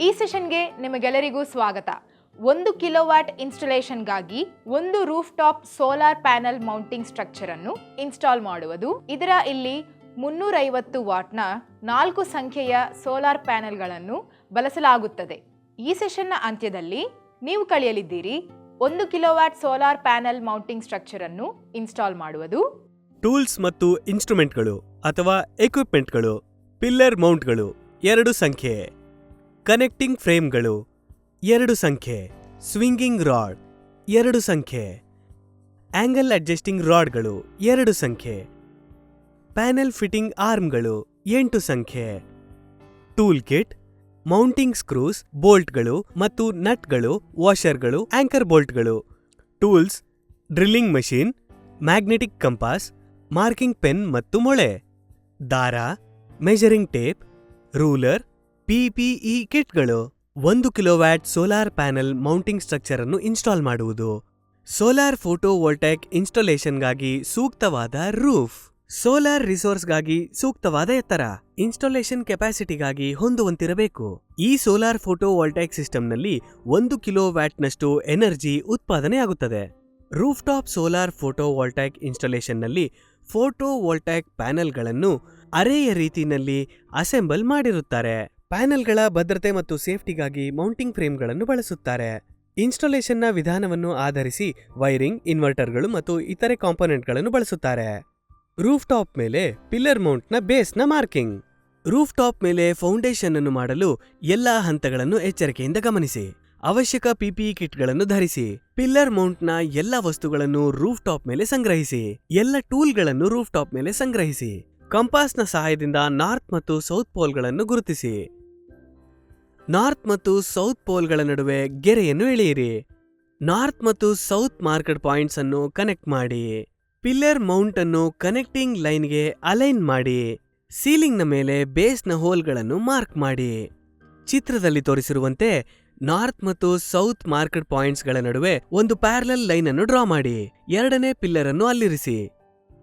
ಈ ಸೆಷನ್ಗೆ ನಿಮಗೆಲ್ಲರಿಗೂ ಸ್ವಾಗತ. 1 ಕಿಲೋವ್ಯಾಟ್ ಇನ್ಸ್ಟಾಲೇಷನ್ಗಾಗಿ ಒಂದು roof top solar panel mounting structure ಅನ್ನು ಇನ್ಸ್ಟಾಲ್ ಮಾಡುವುದು. ಇದರ ಇಲ್ಲಿ 350 ವಾಟ್ನ 4 ಸಂಖ್ಯೆಯ ಸೋಲಾರ್ ಪ್ಯಾನೆಲ್ಗಳನ್ನು ಬಳಸಲಾಗುತ್ತದೆ. ಈ ಸೆಷನ್ನ ಅಂತ್ಯದಲ್ಲಿ ನೀವು ಕಲಿಯಲಿದ್ದೀರಿ 1 kilowatt solar panel mounting structure ಅನ್ನು ಇನ್ಸ್ಟಾಲ್ ಮಾಡುವುದು, ಟೂಲ್ಸ್ ಮತ್ತು ಇನ್ಸ್ಟ್ರುಮೆಂಟ್ಗಳು ಅಥವಾ ಎಕ್ವಿಪ್ಮೆಂಟ್ಗಳು, ಪಿಲ್ಲರ್ ಮೌಂಟ್ಗಳು 2 ಸಂಖ್ಯೆ, ಕನೆಕ್ಟಿಂಗ್ ಫ್ರೇಮ್ಗಳು 2 ಸಂಖ್ಯೆ, ಸ್ವಿಂಗಿಂಗ್ ರಾಡ್ 2 ಸಂಖ್ಯೆ, ಆಂಗಲ್ ಅಡ್ಜಸ್ಟಿಂಗ್ ರಾಡ್ಗಳು 2 ಸಂಖ್ಯೆ, ಪ್ಯಾನೆಲ್ ಫಿಟ್ಟಿಂಗ್ ಆರ್ಮ್ಗಳು 8 ಸಂಖ್ಯೆ, ಟೂಲ್ ಕಿಟ್, ಮೌಂಟಿಂಗ್ ಸ್ಕ್ರೂಸ್, ಬೋಲ್ಟ್ಗಳು ಮತ್ತು ನಟ್ಗಳು, ವಾಷರ್ಗಳು, ಆಂಕರ್ ಬೋಲ್ಟ್ಗಳು, tools, drilling machine, magnetic compass, marking pen ಮತ್ತು ಮೊಳೆ, ದಾರ, ಮೆಜರಿಂಗ್ ಟೇಪ್, ರೂಲರ್, ಪಿಪಿಇ ಕಿಟ್ಗಳು. 1 kilowatt solar panel mounting structure ಅನ್ನು ಇನ್ಸ್ಟಾಲ್ ಮಾಡುವುದು. ಸೋಲಾರ್ ಫೋಟೋ ವೋಲ್ಟೈಕ್ ಇನ್ಸ್ಟಾಲೇಷನ್ಗಾಗಿ ಸೂಕ್ತವಾದ ರೂಫ್, ಸೋಲಾರ್ ರಿಸೋರ್ಸ್ಗಾಗಿ ಸೂಕ್ತವಾದ ಎತ್ತರ, ಇನ್ಸ್ಟಾಲೇಷನ್ ಕೆಪಾಸಿಟಿಗಾಗಿ ಹೊಂದುವಂತಿರಬೇಕು. ಈ ಸೋಲಾರ್ ಫೋಟೋ ವೋಲ್ಟೈಕ್ ಸಿಸ್ಟಮ್ನಲ್ಲಿ 1 ಕಿಲೋವ್ಯಾಟ್ನಷ್ಟು ಎನರ್ಜಿ ಉತ್ಪಾದನೆಯಾಗುತ್ತದೆ. Roof top solar photovoltaic ಇನ್ಸ್ಟಾಲೇಷನ್ನಲ್ಲಿ ಫೋಟೋ ವೋಲ್ಟೈಕ್ ಪ್ಯಾನೆಲ್ಗಳನ್ನು ಅರೇಯ ರೀತಿಯಲ್ಲಿ ಅಸೆಂಬಲ್ ಮಾಡಿರುತ್ತಾರೆ. ಪ್ಯಾನೆಲ್ಗಳ ಭದ್ರತೆ ಮತ್ತು ಸೇಫ್ಟಿಗಾಗಿ ಮೌಂಟಿಂಗ್ ಫ್ರೇಮ್ಗಳನ್ನು ಬಳಸುತ್ತಾರೆ. ಇನ್ಸ್ಟಾಲೇಷನ್ನ ವಿಧಾನವನ್ನು ಆಧರಿಸಿ ವೈರಿಂಗ್, ಇನ್ವರ್ಟರ್ಗಳು ಮತ್ತು ಇತರೆ ಕಾಂಪೊನೆಂಟ್ಗಳನ್ನು ಬಳಸುತ್ತಾರೆ. ರೂಫ್ ಟಾಪ್ ಮೇಲೆ ಪಿಲ್ಲರ್ ಮೌಂಟ್ನ ಬೇಸ್ನ ಮಾರ್ಕಿಂಗ್. ರೂಫ್ ಟಾಪ್ ಮೇಲೆ ಫೌಂಡೇಶನ್ ಅನ್ನು ಮಾಡಲು ಎಲ್ಲಾ ಹಂತಗಳನ್ನು ಎಚ್ಚರಿಕೆಯಿಂದ ಗಮನಿಸಿ. ಅವಶ್ಯಕ ಪಿಪಿಇ ಕಿಟ್ಗಳನ್ನು ಧರಿಸಿ. ಪಿಲ್ಲರ್ ಮೌಂಟ್ನ ಎಲ್ಲ ವಸ್ತುಗಳನ್ನು ರೂಫ್ ಟಾಪ್ ಮೇಲೆ ಸಂಗ್ರಹಿಸಿ. ಎಲ್ಲ ಟೂಲ್ಗಳನ್ನು ರೂಫ್ ಟಾಪ್ ಮೇಲೆ ಸಂಗ್ರಹಿಸಿ. ಕಂಪಾಸ್ನ ಸಹಾಯದಿಂದ ನಾರ್ತ್ ಮತ್ತು ಸೌತ್ ಪೋಲ್ಗಳನ್ನು ಗುರುತಿಸಿ. ನಾರ್ತ್ ಮತ್ತು ಸೌತ್ ಪೋಲ್ಗಳ ನಡುವೆ ಗೆರೆಯನ್ನು ಎಳೆಯಿರಿ. ನಾರ್ತ್ ಮತ್ತು ಸೌತ್ ಮಾರ್ಕೆಟ್ ಪಾಯಿಂಟ್ಸ್ ಅನ್ನು ಕನೆಕ್ಟ್ ಮಾಡಿ. ಪಿಲ್ಲರ್ ಮೌಂಟ್ ಅನ್ನು ಕನೆಕ್ಟಿಂಗ್ ಲೈನ್ಗೆ ಅಲೈನ್ ಮಾಡಿ. ಸೀಲಿಂಗ್ನ ಮೇಲೆ ಬೇಸ್ನ ಹೋಲ್ಗಳನ್ನು ಮಾರ್ಕ್ ಮಾಡಿ. ಚಿತ್ರದಲ್ಲಿ ತೋರಿಸಿರುವಂತೆ ನಾರ್ತ್ ಮತ್ತು ಸೌತ್ ಮಾರ್ಕೆಟ್ ಪಾಯಿಂಟ್ಸ್ಗಳ ನಡುವೆ ಒಂದು ಪ್ಯಾರಲಲ್ ಲೈನ್ ಅನ್ನು ಡ್ರಾ ಮಾಡಿ. 2ನೇ ಪಿಲ್ಲರ್ ಅನ್ನು ಅಲ್ಲಿರಿಸಿ.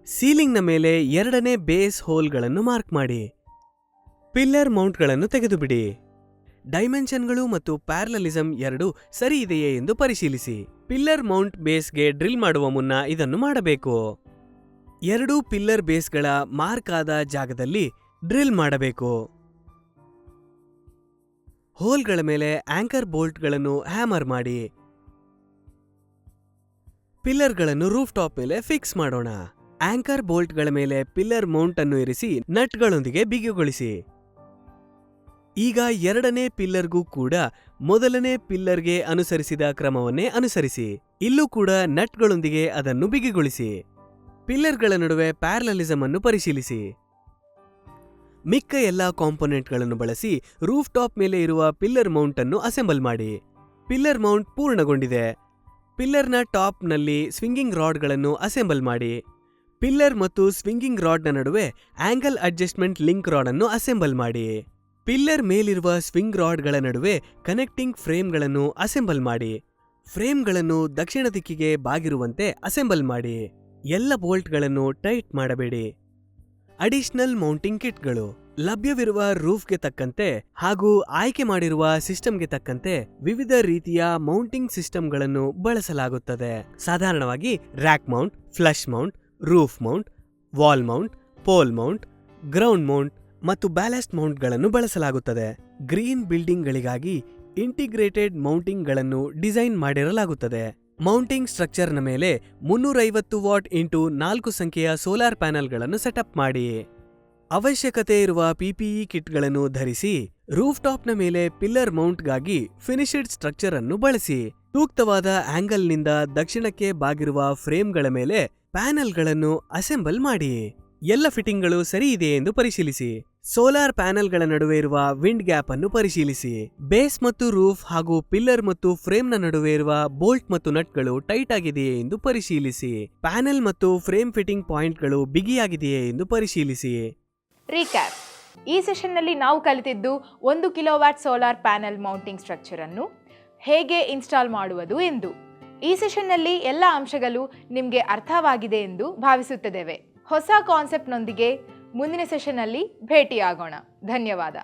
ಸೀಲಿಂಗ್ನ ಮೇಲೆ 2ನೇ ಬೇಸ್ ಹೋಲ್ಗಳನ್ನು ಮಾರ್ಕ್ ಮಾಡಿ. ಪಿಲ್ಲರ್ ಮೌಂಟ್ಗಳನ್ನು ತೆಗೆದುಬಿಡಿ. ಡೈಮೆನ್ಷನ್ಗಳು ಮತ್ತು ಪ್ಯಾರಲಲಿಸಮ್ ಎರಡೂ ಸರಿ ಇದೆಯೇ ಎಂದು ಪರಿಶೀಲಿಸಿ. ಪಿಲ್ಲರ್ ಮೌಂಟ್ ಬೇಸ್ಗೆ ಡ್ರಿಲ್ ಮಾಡುವ ಮುನ್ನ ಇದನ್ನು ಮಾಡಬೇಕು. 2 ಪಿಲ್ಲರ್ ಬೇಸ್ಗಳ ಮಾರ್ಕ್ ಆದ ಜಾಗದಲ್ಲಿ ಡ್ರಿಲ್ ಮಾಡಬೇಕು. ಹೋಲ್ಗಳ ಮೇಲೆ ಆಂಕರ್ ಬೋಲ್ಟ್ಗಳನ್ನು ಹ್ಯಾಮರ್ ಮಾಡಿ. ಪಿಲ್ಲರ್ಗಳನ್ನು ರೂಫ್ ಟಾಪ್ ಮೇಲೆ ಫಿಕ್ಸ್ ಮಾಡೋಣ. ಆಂಕರ್ ಬೋಲ್ಟ್ಗಳ ಮೇಲೆ ಪಿಲ್ಲರ್ ಮೌಂಟ್ ಅನ್ನು ಇರಿಸಿ ನಟ್ಗಳೊಂದಿಗೆ ಬಿಗಿಗೊಳಿಸಿ. ಈಗ 2ನೇ ಪಿಲ್ಲರ್ಗೂ ಕೂಡ ಮೊದಲನೇ ಪಿಲ್ಲರ್ಗೆ ಅನುಸರಿಸಿದ ಕ್ರಮವನ್ನೇ ಅನುಸರಿಸಿ. ಇಲ್ಲೂ ಕೂಡ ನಟ್ಗಳೊಂದಿಗೆ ಅದನ್ನು ಬಿಗಿಗೊಳಿಸಿ. ಪಿಲ್ಲರ್ಗಳ ನಡುವೆ ಪ್ಯಾರಲಲಿಸಮ್ ಅನ್ನು ಪರಿಶೀಲಿಸಿ. ಮಿಕ್ಕ ಎಲ್ಲಾ ಕಾಂಪೊನೆಂಟ್ಗಳನ್ನು ಬಳಸಿ ರೂಫ್ ಟಾಪ್ ಮೇಲೆ ಇರುವ ಪಿಲ್ಲರ್ ಮೌಂಟ್ ಅನ್ನು ಅಸೆಂಬಲ್ ಮಾಡಿ. ಪಿಲ್ಲರ್ ಮೌಂಟ್ ಪೂರ್ಣಗೊಂಡಿದೆ. ಪಿಲ್ಲರ್ನ ಟಾಪ್ನಲ್ಲಿ ಸ್ವಿಂಗಿಂಗ್ ರಾಡ್ಗಳನ್ನು ಅಸೆಂಬಲ್ ಮಾಡಿ. ಪಿಲ್ಲರ್ ಮತ್ತು ಸ್ವಿಂಗಿಂಗ್ ರಾಡ್ನ ನಡುವೆ ಆಂಗಲ್ ಅಡ್ಜಸ್ಟ್ಮೆಂಟ್ ಲಿಂಕ್ ರಾಡ್ ಅನ್ನು ಅಸೆಂಬಲ್ ಮಾಡಿ. ಪಿಲ್ಲರ್ ಮೇಲಿರುವ ಸ್ವಿಂಗ್ ರಾಡ್ಗಳ ನಡುವೆ ಕನೆಕ್ಟಿಂಗ್ ಫ್ರೇಮ್ಗಳನ್ನು ಅಸೆಂಬಲ್ ಮಾಡಿ. ಫ್ರೇಮ್ಗಳನ್ನು ದಕ್ಷಿಣ ದಿಕ್ಕಿಗೆ ಬಾಗಿರುವಂತೆ ಅಸೆಂಬಲ್ ಮಾಡಿ. ಎಲ್ಲ ಬೋಲ್ಟ್ಗಳನ್ನು ಟೈಟ್ ಮಾಡಬೇಡಿ. ಅಡಿಷನಲ್ ಮೌಂಟಿಂಗ್ ಕಿಟ್ಗಳು ಲಭ್ಯವಿರುವ ರೂಫ್ಗೆ ತಕ್ಕಂತೆ ಹಾಗೂ ಆಯ್ಕೆ ಮಾಡಿರುವ ಸಿಸ್ಟಮ್ಗೆ ತಕ್ಕಂತೆ ವಿವಿಧ ರೀತಿಯ ಮೌಂಟಿಂಗ್ ಸಿಸ್ಟಮ್ಗಳನ್ನು ಬಳಸಲಾಗುತ್ತದೆ. ಸಾಧಾರಣವಾಗಿ rack mount, flush mount, roof mount, wall mount, pole mount, ground mount ಮತ್ತು ಬ್ಯಾಲೆಸ್ಟ್ ಮೌಂಟ್ಗಳನ್ನು ಬಳಸಲಾಗುತ್ತದೆ. ಗ್ರೀನ್ ಬಿಲ್ಡಿಂಗ್ಗಳಿಗಾಗಿ ಇಂಟಿಗ್ರೇಟೆಡ್ ಮೌಂಟಿಂಗ್ಗಳನ್ನು ಡಿಸೈನ್ ಮಾಡಿರಲಾಗುತ್ತದೆ. ಮೌಂಟಿಂಗ್ ಸ್ಟ್ರಕ್ಚರ್ನ ಮೇಲೆ 350 ವಾಟ್ ಇಂಟು 4 ಸಂಖ್ಯೆಯ ಸೋಲಾರ್ ಪ್ಯಾನೆಲ್ಗಳನ್ನು ಸೆಟಪ್ ಮಾಡಿ. ಅವಶ್ಯಕತೆ ಇರುವ ಪಿಪಿಇ ಕಿಟ್ಗಳನ್ನು ಧರಿಸಿ. ರೂಫ್ ಟಾಪ್ನ ಮೇಲೆ ಪಿಲ್ಲರ್ ಮೌಂಟ್ಗಾಗಿ ಫಿನಿಶ್ಡ್ ಸ್ಟ್ರಕ್ಚರ್ ಅನ್ನು ಬಳಸಿ. ಸೂಕ್ತವಾದ ಆಂಗಲ್ನಿಂದ ದಕ್ಷಿಣಕ್ಕೆ ಬಾಗಿರುವ ಫ್ರೇಮ್ಗಳ ಮೇಲೆ ಪ್ಯಾನೆಲ್ಗಳನ್ನು ಅಸೆಂಬಲ್ ಮಾಡಿ. ಎಲ್ಲ ಫಿಟ್ಟಿಂಗ್ಗಳು ಸರಿ ಇದೆ ಎಂದು ಪರಿಶೀಲಿಸಿ. ಸೋಲಾರ್ ಪ್ಯಾನೆಲ್ಗಳ ನಡುವೆ ಇರುವ ವಿಂಡ್ ಗ್ಯಾಪ್ ಅನ್ನು ಪರಿಶೀಲಿಸಿ. ಬೇಸ್ ಮತ್ತು ರೂಫ್ ಹಾಗೂ ಪಿಲ್ಲರ್ ಮತ್ತು ಫ್ರೇಮ್ನ ನಡುವೆ ಇರುವ ಬೋಲ್ಟ್ ಮತ್ತು ನಟ್ಗಳು ಟೈಟ್ ಆಗಿದೆಯೇ ಎಂದು ಪರಿಶೀಲಿಸಿ. ಪ್ಯಾನೆಲ್ ಮತ್ತು ಫ್ರೇಮ್ ಫಿಟ್ಟಿಂಗ್ ಪಾಯಿಂಟ್ಗಳು ಬಿಗಿಯಾಗಿದೆಯೇ ಎಂದು ಪರಿಶೀಲಿಸಿ. ರೀಕ್ಯಾಪ್: ಈ ಸೆಷನ್ನಲ್ಲಿ ನಾವು ಕಲಿತಿದ್ದು 1 kilowatt solar panel mounting structure ಅನ್ನು ಹೇಗೆ ಇನ್ಸ್ಟಾಲ್ ಮಾಡುವುದು ಎಂದು. ಈ ಸೆಷನ್ನಲ್ಲಿ ಎಲ್ಲ ಅಂಶಗಳು ನಿಮಗೆ ಅರ್ಥವಾಗಿದೆ ಎಂದು ಭಾವಿಸುತ್ತಿದ್ದೇವೆ. ಹೊಸ ಕಾನ್ಸೆಪ್ಟ್ನೊಂದಿಗೆ ಮುಂದಿನ ಸೆಷನ್ನಲ್ಲಿ ಭೇಟಿಯಾಗೋಣ. ಧನ್ಯವಾದ.